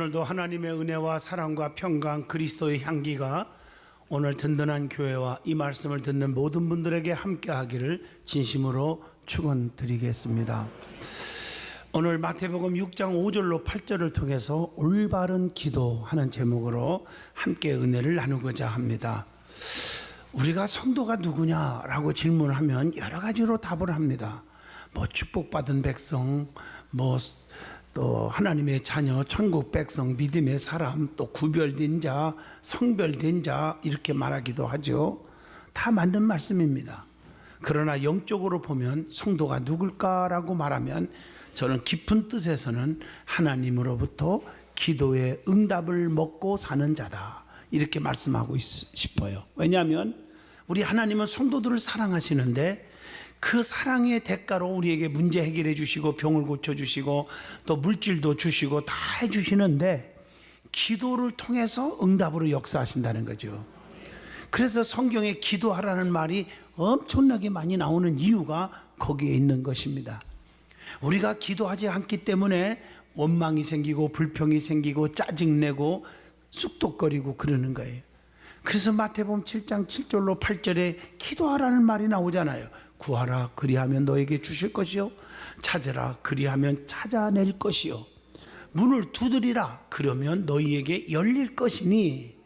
오늘도 하나님의 은혜와 사랑과 평강 그리스도의 향기가 오늘 든든한 교회와 이 말씀을 듣는 모든 분들에게 함께 하기를 진심으로 축원드리겠습니다. 오늘 마태복음 6장 5절로 8절을 통해서 올바른 기도하는 제목으로 함께 은혜를 나누고자 합니다. 우리가 성도가 누구냐라고 질문하면 여러 가지로 답을 합니다. 축복받은 백성, 또 하나님의 자녀, 천국 백성, 믿음의 사람, 또 구별된 자, 성별된 자 이렇게 말하기도 하죠. 다 맞는 말씀입니다. 그러나 영적으로 보면 성도가 누굴까라고 말하면 저는 깊은 뜻에서는 하나님으로부터 기도의 응답을 먹고 사는 자다 이렇게 말씀하고 싶어요. 왜냐하면 우리 하나님은 성도들을 사랑하시는데 그 사랑의 대가로 우리에게 문제 해결해 주시고 병을 고쳐 주시고 또 물질도 주시고 다 해주시는데 기도를 통해서 응답으로 역사하신다는 거죠. 그래서 성경에 기도하라는 말이 엄청나게 많이 나오는 이유가 거기에 있는 것입니다. 우리가 기도하지 않기 때문에 원망이 생기고 불평이 생기고 짜증내고 쑥덕거리고 그러는 거예요. 그래서 마태복음 7장 7절로 8절에 기도하라는 말이 나오잖아요. 구하라 그리하면 너에게 주실 것이요 찾으라 그리하면 찾아낼 것이요 문을 두드리라 그러면 너희에게 열릴 것이니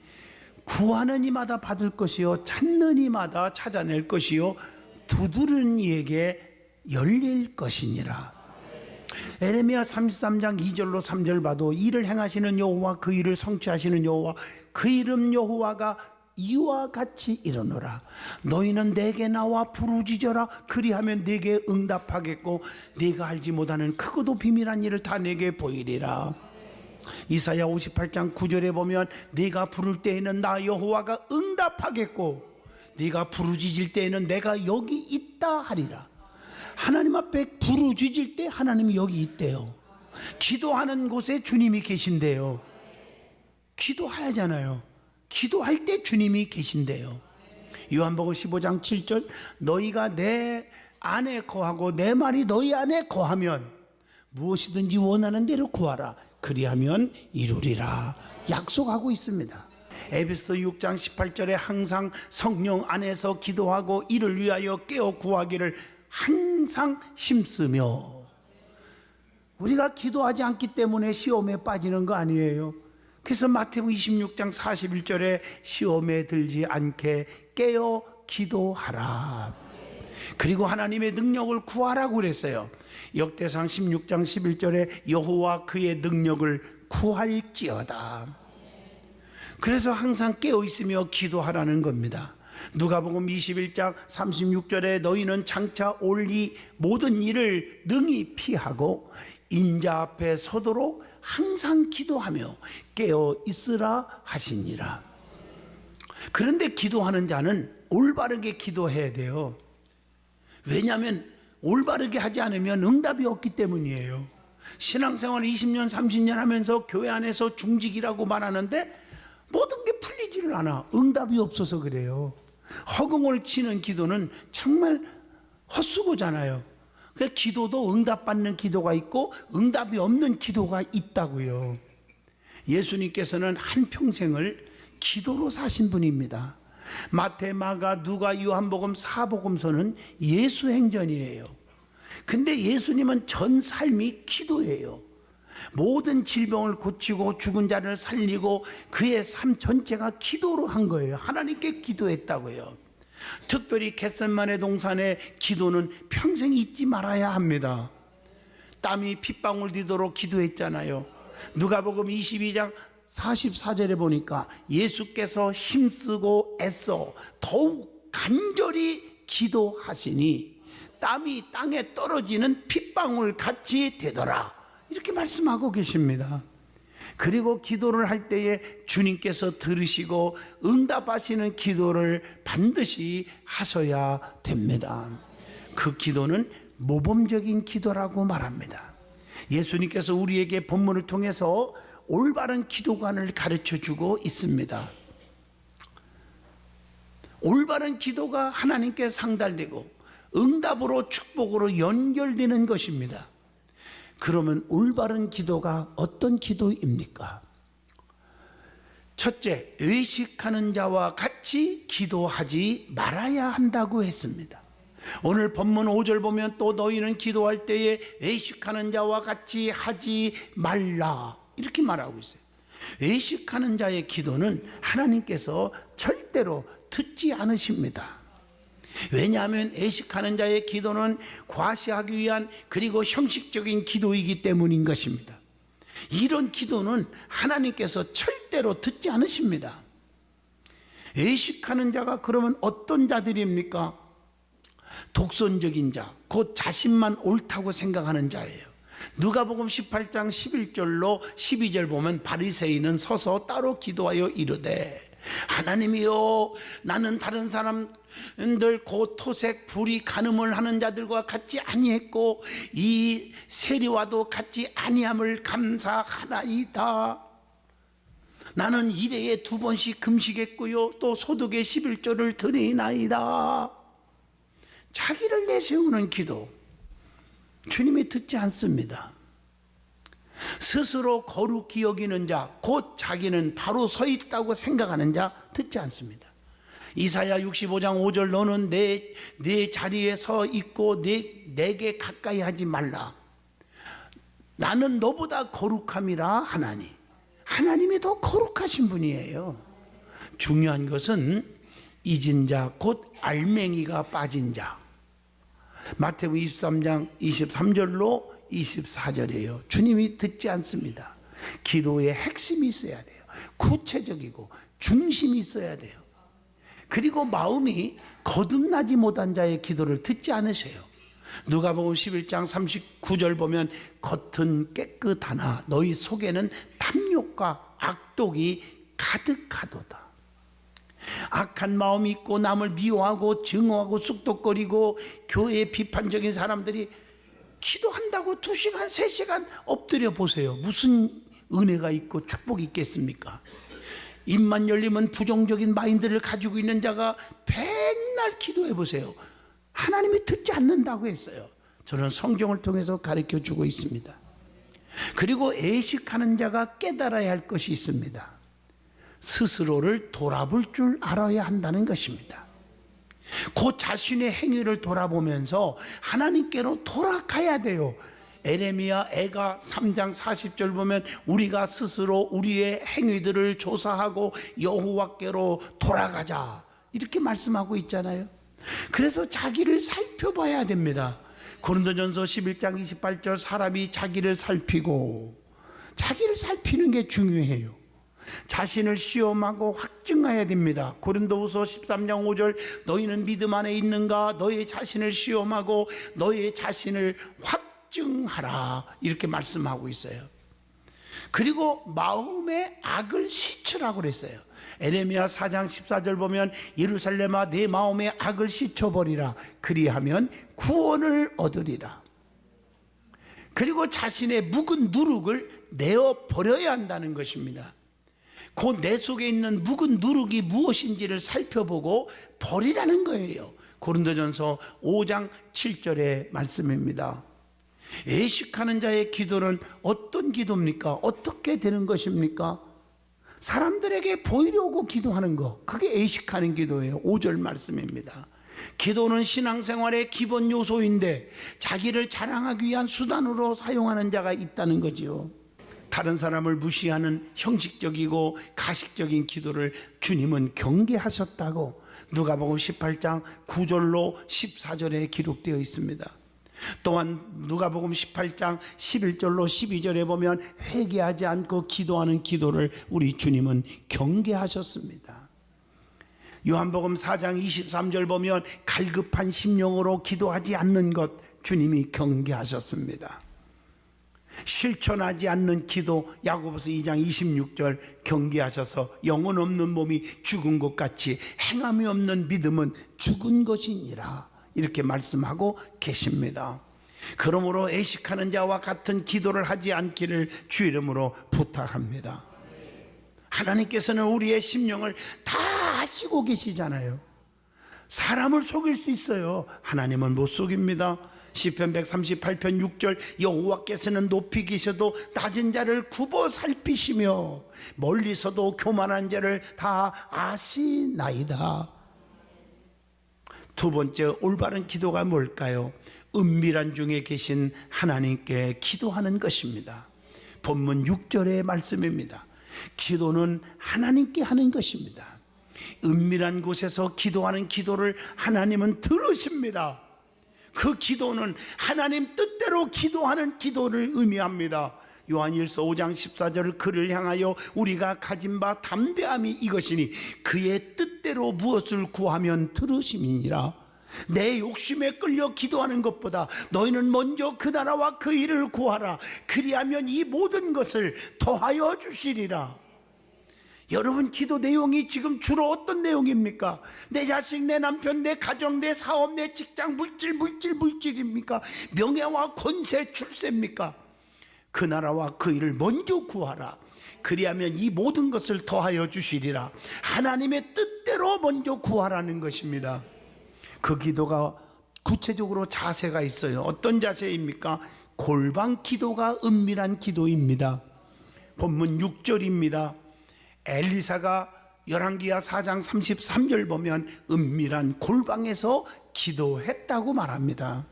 구하는 이마다 받을 것이요 찾는 이마다 찾아낼 것이요 두드리는 이에게 열릴 것이니라. 에레미야 33장 2절로 3절 봐도 이를 행하시는 여호와 그 일을 성취하시는 여호와 그 이름 여호와가 이와 같이 이르노라. 너희는 내게 나와 부르짖어라 그리하면 내게 응답하겠고 네가 알지 못하는 크고도 비밀한 일을 다 내게 보이리라. 이사야 58장 9절에 보면 네가 부를 때에는 나 여호와가 응답하겠고 네가 부르짖을 때에는 내가 여기 있다 하리라. 하나님 앞에 부르짖을 때 하나님이 여기 있대요. 기도하는 곳에 주님이 계신대요. 기도하잖아요. 기도할 때 주님이 계신대요. 요한복음 15장 7절 너희가 내 안에 거하고 내 말이 너희 안에 거하면 무엇이든지 원하는 대로 구하라 그리하면 이루리라 약속하고 있습니다. 에베소 6장 18절에 항상 성령 안에서 기도하고 이를 위하여 깨어 구하기를 항상 힘쓰며. 우리가 기도하지 않기 때문에 시험에 빠지는 거 아니에요. 그래서 마태복음 26장 41절에 시험에 들지 않게 깨어 기도하라. 그리고 하나님의 능력을 구하라고 그랬어요. 역대상 16장 11절에 여호와 그의 능력을 구할지어다. 그래서 항상 깨어 있으며 기도하라는 겁니다. 누가복음 21장 36절에 너희는 장차 올 이 모든 일을 능히 피하고 인자 앞에 서도록 항상 기도하며 깨어 있으라 하시니라. 그런데 기도하는 자는 올바르게 기도해야 돼요. 왜냐하면 올바르게 하지 않으면 응답이 없기 때문이에요. 신앙생활 20년 30년 하면서 교회 안에서 중직이라고 말하는데 모든 게 풀리지를 않아. 응답이 없어서 그래요. 허공을 치는 기도는 정말 헛수고잖아요. 그 기도도 응답받는 기도가 있고 응답이 없는 기도가 있다고요. 예수님께서는 한평생을 기도로 사신 분입니다. 마태, 마가, 누가, 요한복음, 사복음서는 예수행전이에요. 근데 예수님은 전 삶이 기도예요. 모든 질병을 고치고 죽은 자를 살리고 그의 삶 전체가 기도로 한 거예요. 하나님께 기도했다고요. 특별히 겟세마네 동산의 기도는 평생 잊지 말아야 합니다. 땀이 핏방울 디도록 기도했잖아요. 누가복음 22장 44절에 보니까 예수께서 힘쓰고 애써 더욱 간절히 기도하시니 땀이 땅에 떨어지는 핏방울 같이 되더라 이렇게 말씀하고 계십니다. 그리고 기도를 할 때에 주님께서 들으시고 응답하시는 기도를 반드시 하셔야 됩니다. 그 기도는 모범적인 기도라고 말합니다. 예수님께서 우리에게 본문을 통해서 올바른 기도관을 가르쳐주고 있습니다. 올바른 기도가 하나님께 상달되고 응답으로 축복으로 연결되는 것입니다. 그러면 올바른 기도가 어떤 기도입니까? 첫째, 의식하는 자와 같이 기도하지 말아야 한다고 했습니다. 오늘 본문 5절 보면 또 너희는 기도할 때에 의식하는 자와 같이 하지 말라 이렇게 말하고 있어요. 의식하는 자의 기도는 하나님께서 절대로 듣지 않으십니다. 왜냐하면 의식하는 자의 기도는 과시하기 위한 그리고 형식적인 기도이기 때문인 것입니다. 이런 기도는 하나님께서 절대로 듣지 않으십니다. 의식하는 자가 그러면 어떤 자들입니까? 독선적인 자, 곧 자신만 옳다고 생각하는 자예요. 누가복음 18장 11절로 12절 보면 바리새인은 서서 따로 기도하여 이르되 하나님이여, 나는 다른 사람들 곧 토색 불의 간음을 하는 자들과 같이 아니했고 이 세리와도 같이 아니함을 감사하나이다. 나는 일회에 2번씩 금식했고요 또 소득의 11조를 드리나이다. 자기를 내세우는 기도 주님이 듣지 않습니다. 스스로 거룩히 여기는 자, 곧 자기는 바로 서 있다고 생각하는 자 듣지 않습니다. 이사야 65장 5절 너는 내 자리에 서 있고 내게 가까이 하지 말라. 나는 너보다 거룩함이라 하나니. 하나님이 더 거룩하신 분이에요. 중요한 것은 잊은 자, 곧 알맹이가 빠진 자. 마태복음 23장 23절로 24절이에요. 주님이 듣지 않습니다. 기도에 핵심이 있어야 돼요. 구체적이고 중심이 있어야 돼요. 그리고 마음이 거듭나지 못한 자의 기도를 듣지 않으세요. 누가복음 11장 39절 보면 겉은 깨끗하나 너희 속에는 탐욕과 악독이 가득하도다. 악한 마음이 있고 남을 미워하고 증오하고 쑥덕거리고 교회에 비판적인 사람들이 기도한다고 2시간 3시간 엎드려 보세요. 무슨 은혜가 있고 축복이 있겠습니까? 입만 열리면 부정적인 마인드를 가지고 있는 자가 맨날 기도해 보세요. 하나님이 듣지 않는다고 했어요. 저는 성경을 통해서 가르쳐 주고 있습니다. 그리고 애식하는 자가 깨달아야 할 것이 있습니다. 스스로를 돌아볼 줄 알아야 한다는 것입니다. 그 자신의 행위를 돌아보면서 하나님께로 돌아가야 돼요. 에레미야 애가 3장 40절 보면 우리가 스스로 우리의 행위들을 조사하고 여호와께로 돌아가자 이렇게 말씀하고 있잖아요. 그래서 자기를 살펴봐야 됩니다. 고린도전서 11장 28절 사람이 자기를 살피고 자기를 살피는 게 중요해요. 자신을 시험하고 확증해야 됩니다. 고린도후서 13장 5절 너희는 믿음 안에 있는가? 너희 자신을 시험하고 너희 자신을 확증하라 이렇게 말씀하고 있어요. 그리고 마음의 악을 씻으라고 그랬어요. 에레미야 4장 14절 보면 예루살렘아 내 마음의 악을 씻어버리라 그리하면 구원을 얻으리라. 그리고 자신의 묵은 누룩을 내어버려야 한다는 것입니다. 그 내 속에 있는 묵은 누룩이 무엇인지를 살펴보고 버리라는 거예요. 고린도전서 5장 7절의 말씀입니다. 애식하는 자의 기도는 어떤 기도입니까? 어떻게 되는 것입니까? 사람들에게 보이려고 기도하는 거, 그게 애식하는 기도예요. 5절 말씀입니다. 기도는 신앙생활의 기본 요소인데 자기를 자랑하기 위한 수단으로 사용하는 자가 있다는 거지요. 다른 사람을 무시하는 형식적이고 가식적인 기도를 주님은 경계하셨다고 누가복음 18장 9절로 14절에 기록되어 있습니다. 또한 누가복음 18장 11절로 12절에 보면 회개하지 않고 기도하는 기도를 우리 주님은 경계하셨습니다. 요한복음 4장 23절 보면 갈급한 심령으로 기도하지 않는 것 주님이 경계하셨습니다. 실천하지 않는 기도 야고보서 2장 26절 경계하셔서 영혼 없는 몸이 죽은 것 같이 행함이 없는 믿음은 죽은 것이니라 이렇게 말씀하고 계십니다. 그러므로 애식하는 자와 같은 기도를 하지 않기를 주 이름으로 부탁합니다. 하나님께서는 우리의 심령을 다 아시고 계시잖아요. 사람을 속일 수 있어요. 하나님은 못 속입니다. 시편 138편 6절 여호와께서는 높이 계셔도 낮은 자를 굽어 살피시며 멀리서도 교만한 자를 다 아시나이다. 두 번째 올바른 기도가 뭘까요? 은밀한 중에 계신 하나님께 기도하는 것입니다. 본문 6절의 말씀입니다. 기도는 하나님께 하는 것입니다. 은밀한 곳에서 기도하는 기도를 하나님은 들으십니다. 그 기도는 하나님 뜻대로 기도하는 기도를 의미합니다. 요한일서 5장 14절 그를 향하여 우리가 가진 바 담대함이 이것이니 그의 뜻대로 무엇을 구하면 들으심이니라. 내 욕심에 끌려 기도하는 것보다 너희는 먼저 그 나라와 그 일을 구하라. 그리하면 이 모든 것을 더하여 주시리라. 여러분 기도 내용이 지금 주로 어떤 내용입니까? 내 자식, 내 남편, 내 가정, 내 사업, 내 직장, 물질입니까? 명예와 권세, 출세입니까? 그 나라와 그 일을 먼저 구하라. 그리하면 이 모든 것을 더하여 주시리라. 하나님의 뜻대로 먼저 구하라는 것입니다. 그 기도가 구체적으로 자세가 있어요. 어떤 자세입니까? 골방 기도가 은밀한 기도입니다. 본문 6절입니다. 엘리사가 열왕기하 4장 33절 보면 은밀한 골방에서 기도했다고 말합니다.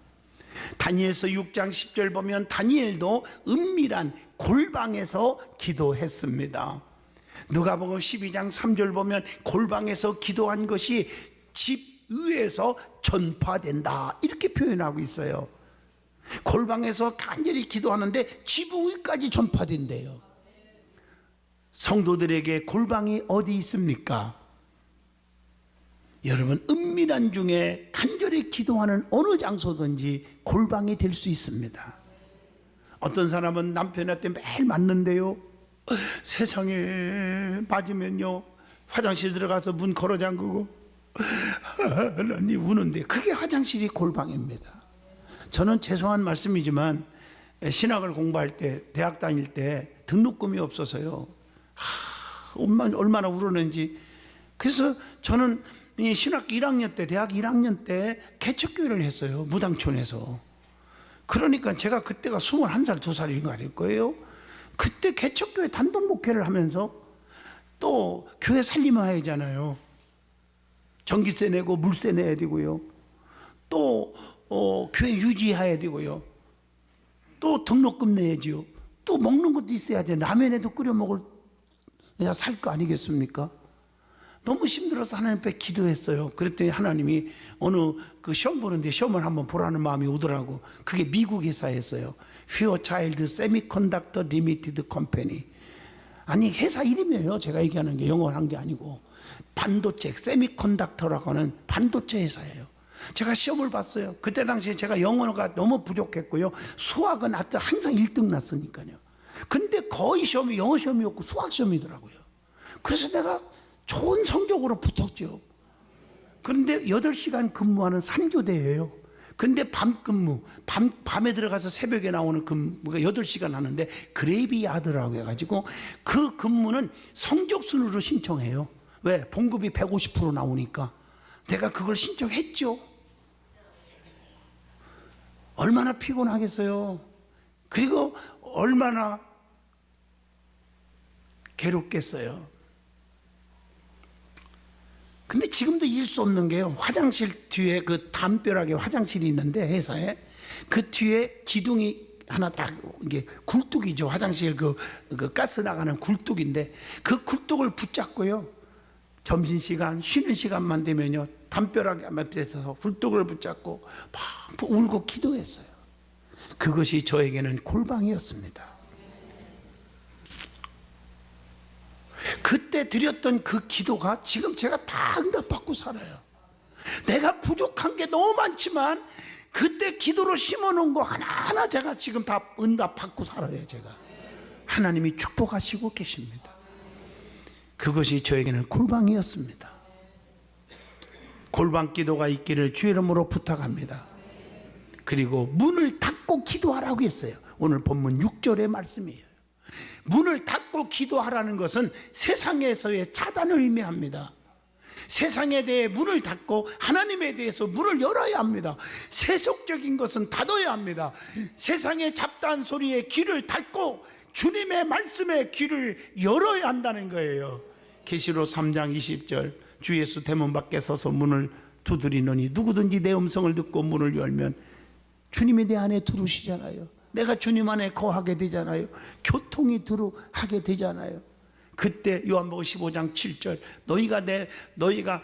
다니엘서 6장 10절 보면 다니엘도 은밀한 골방에서 기도했습니다. 누가복음 12장 3절 보면 골방에서 기도한 것이 집 위에서 전파된다 이렇게 표현하고 있어요. 골방에서 간절히 기도하는데 집 위까지 전파된대요. 성도들에게 골방이 어디 있습니까? 여러분 은밀한 중에 간절히 기도하는 어느 장소든지 골방이 될 수 있습니다. 어떤 사람은 남편한테 매일 맞는데요, 세상에 맞으면요 화장실 들어가서 문 걸어 잠그고 하나님 우는데 그게 화장실이 골방입니다. 저는 죄송한 말씀이지만 신학을 공부할 때 대학 다닐 때 등록금이 없어서요 얼마나 울었는지. 그래서 저는 신학교 1학년 때, 대학 1학년 때 개척교회를 했어요. 무당촌에서. 그러니까 제가 그때가 21살, 2살인가 될 거예요. 그때 개척교회 단독 목회를 하면서 또 교회 살림을 해야 하잖아요. 전기세 내고 물세 내야 되고요. 또 교회 유지해야 되고요. 또 등록금 내야지요. 또 먹는 것도 있어야 돼. 라면에도 끓여 먹을 내가 살 거 아니겠습니까? 너무 힘들어서 하나님 앞에 기도했어요. 그랬더니 하나님이 어느 그 시험 보는데 시험을 한번 보라는 마음이 오더라고. 그게 미국 회사였어요. Fairchild Semiconductor Limited Company. 아니 회사 이름이에요. 제가 얘기하는 게 영어를 한 게 아니고 반도체, 세미컨덕터라고 하는 반도체 회사예요. 제가 시험을 봤어요. 그때 당시에 제가 영어가 너무 부족했고요. 수학은 항상 1등 났으니까요. 근데 거의 시험이 영어 시험이었고 수학 시험이더라고요. 그래서 내가 좋은 성적으로 붙었죠. 그런데 8시간 근무하는 3교대예요. 근데 밤 근무, 밤에 들어가서 새벽에 나오는 근무가 8시간 하는데 그레이비야드라고 해가지고 그 근무는 성적순으로 신청해요. 왜? 봉급이 150% 나오니까. 내가 그걸 신청했죠. 얼마나 피곤하겠어요. 그리고 얼마나 괴롭겠어요. 근데 지금도 잊을 수 없는 게요, 화장실 뒤에 그 담벼락에 화장실이 있는데 회사에 그 뒤에 기둥이 하나 딱 이게 굴뚝이죠. 화장실 그 가스 나가는 굴뚝인데 그 굴뚝을 붙잡고요, 점심시간 쉬는 시간만 되면요 담벼락 앞에서 굴뚝을 붙잡고 막 울고 기도했어요. 그것이 저에게는 골방이었습니다. 그때 드렸던 그 기도가 지금 제가 다 응답받고 살아요. 내가 부족한 게 너무 많지만 그때 기도로 심어놓은 거 하나하나 제가 지금 다 응답받고 살아요. 제가 하나님이 축복하시고 계십니다. 그것이 저에게는 골방이었습니다. 골방 기도가 있기를 주의 이름으로 부탁합니다. 그리고 문을 닫고 기도하라고 했어요. 오늘 본문 6절의 말씀이에요. 문을 닫고 기도하라는 것은 세상에서의 차단을 의미합니다. 세상에 대해 문을 닫고 하나님에 대해서 문을 열어야 합니다. 세속적인 것은 닫아야 합니다. 세상의 잡다한 소리에 귀를 닫고 주님의 말씀에 귀를 열어야 한다는 거예요. 계시록 3장 20절, 주 예수 대문 밖에 서서 문을 두드리노니 누구든지 내 음성을 듣고 문을 열면 주님이 내 안에 들어오시잖아요. 내가 주님 안에 거하게 되잖아요. 교통이 하게 되잖아요. 그때 요한복음 15장 7절, 너희가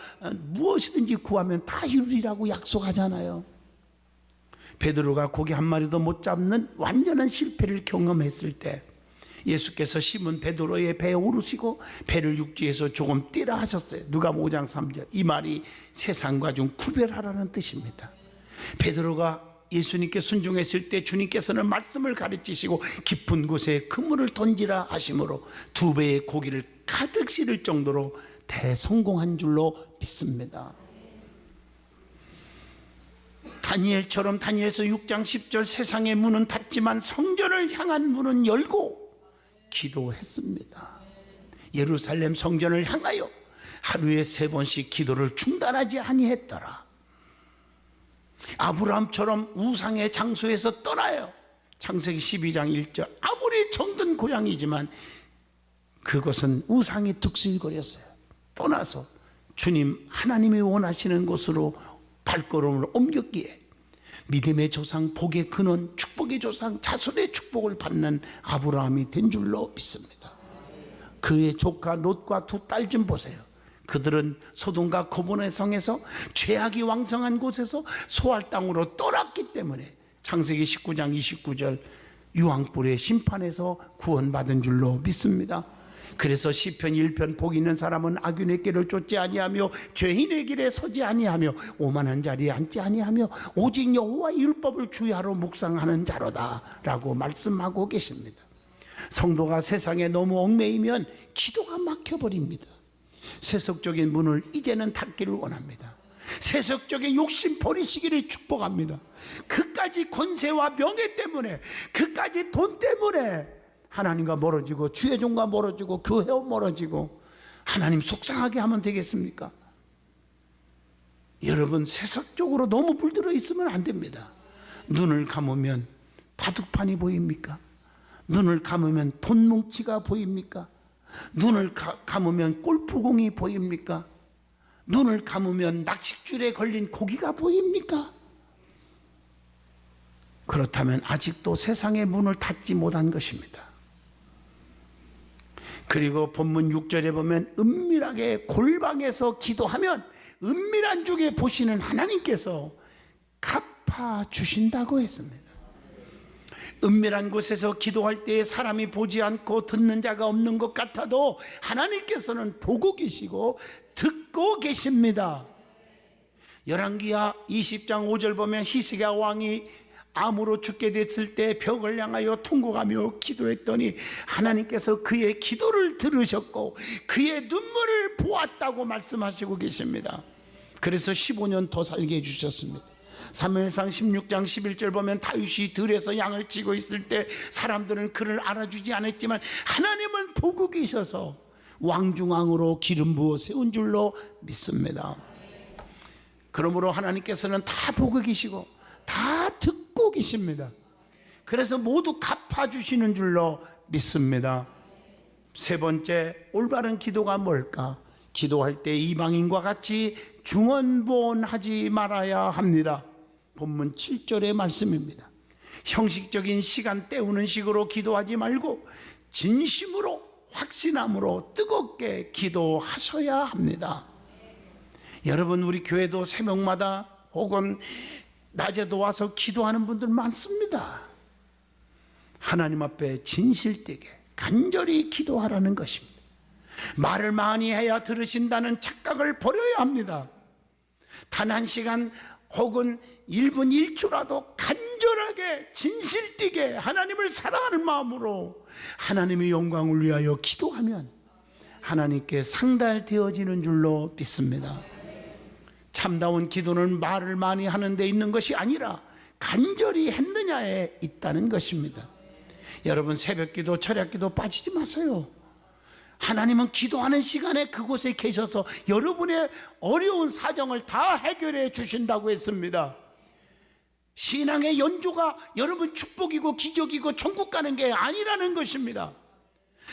무엇이든지 구하면 다 이루리라고 약속하잖아요. 베드로가 고기 한 마리도 못 잡는 완전한 실패를 경험했을 때 예수께서 시몬 베드로의 배에 오르시고 배를 육지에서 조금 띄라 하셨어요. 누가복음 5장 3절. 이 말이 세상과 좀 구별하라는 뜻입니다. 베드로가 예수님께 순종했을 때 주님께서는 말씀을 가르치시고 깊은 곳에 그물을 던지라 하심으로 2배의 고기를 가득 실을 정도로 대성공한 줄로 믿습니다. 다니엘처럼 다니엘서 6장 10절, 세상의 문은 닫지만 성전을 향한 문은 열고 기도했습니다. 예루살렘 성전을 향하여 하루에 3번씩 기도를 중단하지 아니했더라. 아브라함처럼 우상의 장소에서 떠나요. 창세기 12장 1절. 아무리 정든 고향이지만 그것은 우상이 득실거렸어요. 떠나서 주님 하나님이 원하시는 곳으로 발걸음을 옮겼기에 믿음의 조상, 복의 근원, 축복의 조상, 자손의 축복을 받는 아브라함이 된 줄로 믿습니다. 그의 조카 롯과 2딸 좀 보세요. 그들은 소돔과 고모의 성에서 죄악이 왕성한 곳에서 소할 땅으로 떠났기 때문에 창세기 19장 29절 유황불의 심판에서 구원받은 줄로 믿습니다. 그래서 시편 1편 복 있는 사람은 악인의 길을 쫓지 아니하며 죄인의 길에 서지 아니하며 오만한 자리에 앉지 아니하며 오직 여호와의 율법을 주야로 묵상하는 자로다 라고 말씀하고 계십니다. 성도가 세상에 너무 얽매이면 기도가 막혀버립니다. 세속적인 문을 이제는 닫기를 원합니다. 세속적인 욕심 버리시기를 축복합니다. 그까지 권세와 명예 때문에, 그까지 돈 때문에 하나님과 멀어지고 주의 종과 멀어지고 교회와 멀어지고 하나님 속상하게 하면 되겠습니까? 여러분, 세속적으로 너무 물들어 있으면 안 됩니다. 눈을 감으면 바둑판이 보입니까? 눈을 감으면 돈 뭉치가 보입니까? 눈을 감으면 골프공이 보입니까? 눈을 감으면 낚싯줄에 걸린 고기가 보입니까? 그렇다면 아직도 세상의 문을 닫지 못한 것입니다. 그리고 본문 6절에 보면 은밀하게 골방에서 기도하면 은밀한 중에 보시는 하나님께서 갚아주신다고 했습니다. 은밀한 곳에서 기도할 때 사람이 보지 않고 듣는 자가 없는 것 같아도 하나님께서는 보고 계시고 듣고 계십니다. 열왕기하 20장 5절 보면 히스기야 왕이 암으로 죽게 됐을 때 벽을 향하여 통곡하며 기도했더니 하나님께서 그의 기도를 들으셨고 그의 눈물을 보았다고 말씀하시고 계십니다. 그래서 15년 더 살게 해주셨습니다. 사무엘상 16장 11절 보면 다윗이 들에서 양을 치고 있을 때 사람들은 그를 알아주지 않았지만 하나님은 보고 계셔서 왕중왕으로 기름 부어 세운 줄로 믿습니다. 그러므로 하나님께서는 다 보고 계시고 다 듣고 계십니다. 그래서 모두 갚아주시는 줄로 믿습니다. 세 번째, 올바른 기도가 뭘까? 기도할 때 이방인과 같이 중언부언하지 말아야 합니다. 본문 7절의 말씀입니다. 형식적인 시간 때우는 식으로 기도하지 말고 진심으로 확신함으로 뜨겁게 기도하셔야 합니다. 여러분, 우리 교회도 새벽마다 혹은 낮에도 와서 기도하는 분들 많습니다. 하나님 앞에 진실되게 간절히 기도하라는 것입니다. 말을 많이 해야 들으신다는 착각을 버려야 합니다. 단 한 시간 혹은 1분 1초라도 간절하게 진실되게 하나님을 사랑하는 마음으로 하나님의 영광을 위하여 기도하면 하나님께 상달되어지는 줄로 믿습니다. 참다운 기도는 말을 많이 하는 데 있는 것이 아니라 간절히 했느냐에 있다는 것입니다. 여러분, 새벽기도, 철야기도 빠지지 마세요. 하나님은 기도하는 시간에 그곳에 계셔서 여러분의 어려운 사정을 다 해결해 주신다고 했습니다. 신앙의 연조가 여러분 축복이고 기적이고 천국 가는 게 아니라는 것입니다.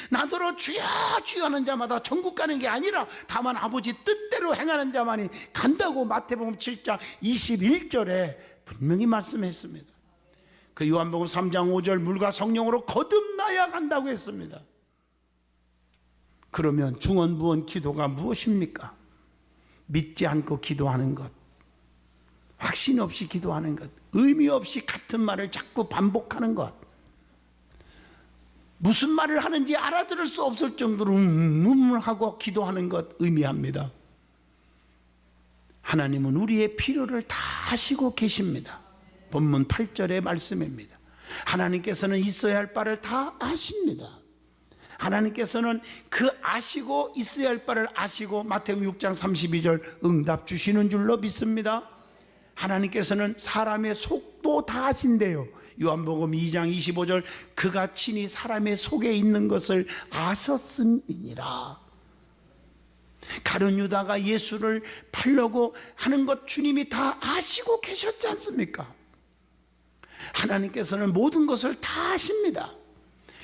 나더러 주여 주여 하는 자마다 천국 가는 게 아니라 다만 아버지 뜻대로 행하는 자만이 간다고 마태복음 7장 21절에 분명히 말씀했습니다. 그 요한복음 3장 5절 물과 성령으로 거듭나야 간다고 했습니다. 그러면 중언부언 기도가 무엇입니까? 믿지 않고 기도하는 것, 확신 없이 기도하는 것, 의미 없이 같은 말을 자꾸 반복하는 것, 무슨 말을 하는지 알아들을 수 없을 정도로 하고 기도하는 것 의미합니다. 하나님은 우리의 필요를 다 아시고 계십니다. 본문 8절의 말씀입니다. 하나님께서는 있어야 할 바를 다 아십니다. 하나님께서는 그 아시고 있어야 할 바를 아시고 마태복음 6장 32절 응답 주시는 줄로 믿습니다. 하나님께서는 사람의 속도 다 아신대요. 요한복음 2장 25절 그가 친히 사람의 속에 있는 것을 아셨음이니라. 가룟 유다가 예수를 팔려고 하는 것 주님이 다 아시고 계셨지 않습니까? 하나님께서는 모든 것을 다 아십니다.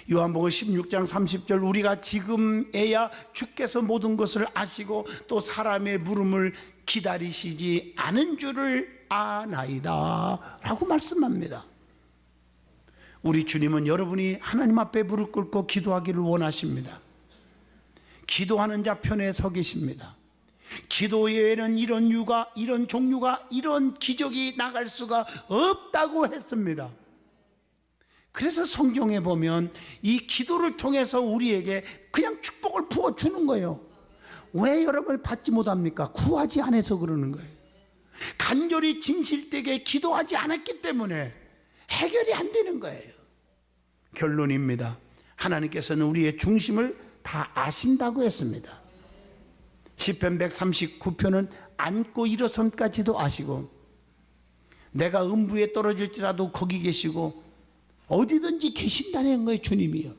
요한복음 16장 30절 우리가 지금에야 주께서 모든 것을 아시고 또 사람의 물음을 기다리시지 않은 줄을 아나이다 라고 말씀합니다. 우리 주님은 여러분이 하나님 앞에 무릎 꿇고 기도하기를 원하십니다. 기도하는 자 편에 서 계십니다. 기도 외에는 이런 이유가, 이런 종류가, 이런 기적이 나갈 수가 없다고 했습니다. 그래서 성경에 보면 이 기도를 통해서 우리에게 그냥 축복을 부어주는 거예요. 왜 여러분을 받지 못합니까? 구하지 않아서 그러는 거예요. 간절히 진실되게 기도하지 않았기 때문에 해결이 안 되는 거예요. 결론입니다. 하나님께서는 우리의 중심을 다 아신다고 했습니다. 시편 139편은 앉고 일어선까지도 아시고 내가 음부에 떨어질지라도 거기 계시고 어디든지 계신다는 거예요. 주님이요.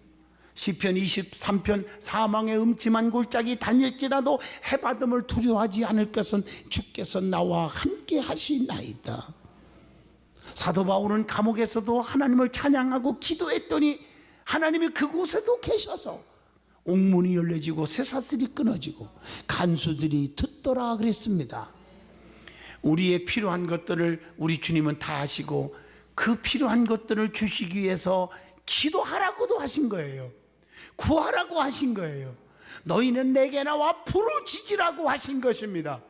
시편 23편 사망의 음침한 골짜기 다닐지라도 해받음을 두려워하지 않을 것은 주께서 나와 함께 하시나이다. 사도 바울은 감옥에서도 하나님을 찬양하고 기도했더니 하나님이 그곳에도 계셔서 옥문이 열려지고 쇠사슬이 끊어지고 간수들이 듣더라 그랬습니다. 우리의 필요한 것들을 우리 주님은 다 아시고 그 필요한 것들을 주시기 위해서 기도하라고도 하신 거예요. 구하라고 하신 거예요. 너희는 내게 나와 부르짖으라고 하신 것입니다.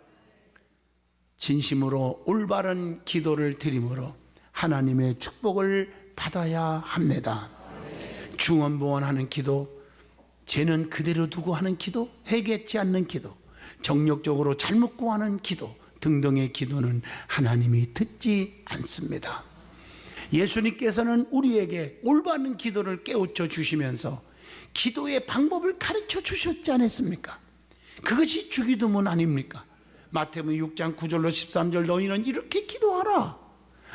진심으로 올바른 기도를 드림으로 하나님의 축복을 받아야 합니다. 중언부언하는 기도, 죄는 그대로 두고 하는 기도, 회개치 않는 기도, 정력적으로 잘못 구하는 기도 등등의 기도는 하나님이 듣지 않습니다. 예수님께서는 우리에게 올바른 기도를 깨우쳐 주시면서 기도의 방법을 가르쳐 주셨지 않았습니까? 그것이 주기도문 아닙니까? 마태복음 6장 9절로 13절 너희는 이렇게 기도하라.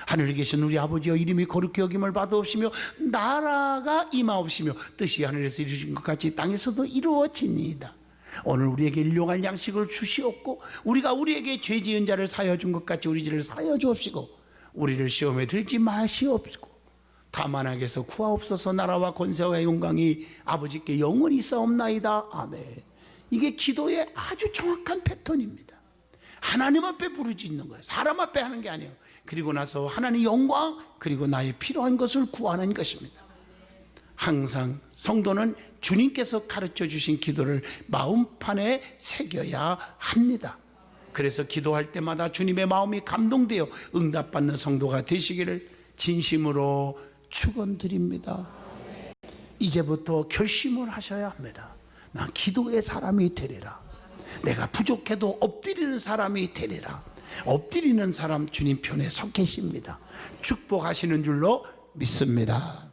하늘에 계신 우리 아버지여 이름이 거룩히 여김을 받아옵시며 나라가 임하옵시며 뜻이 하늘에서 이루어진 것 같이 땅에서도 이루어지니이다. 오늘 우리에게 일용할 양식을 주시옵고 우리가 우리에게 죄 지은 자를 사하여 준 것 같이 우리 죄를 사하여 주옵시고 우리를 시험에 들지 마시옵시고 다만 악에서 구하옵소서. 나라와 권세와 영광이 아버지께 영원히 있사옵나이다. 아멘. 이게 기도의 아주 정확한 패턴입니다. 하나님 앞에 부르짖는 거예요. 사람 앞에 하는 게 아니에요. 그리고 나서 하나님의 영광 그리고 나의 필요한 것을 구하는 것입니다. 항상 성도는 주님께서 가르쳐 주신 기도를 마음판에 새겨야 합니다. 그래서 기도할 때마다 주님의 마음이 감동되어 응답받는 성도가 되시기를 진심으로 축원드립니다. 이제부터 결심을 하셔야 합니다. 나 기도의 사람이 되리라. 내가 부족해도 엎드리는 사람이 되리라. 엎드리는 사람 주님 편에 서 계십니다. 축복하시는 줄로 믿습니다.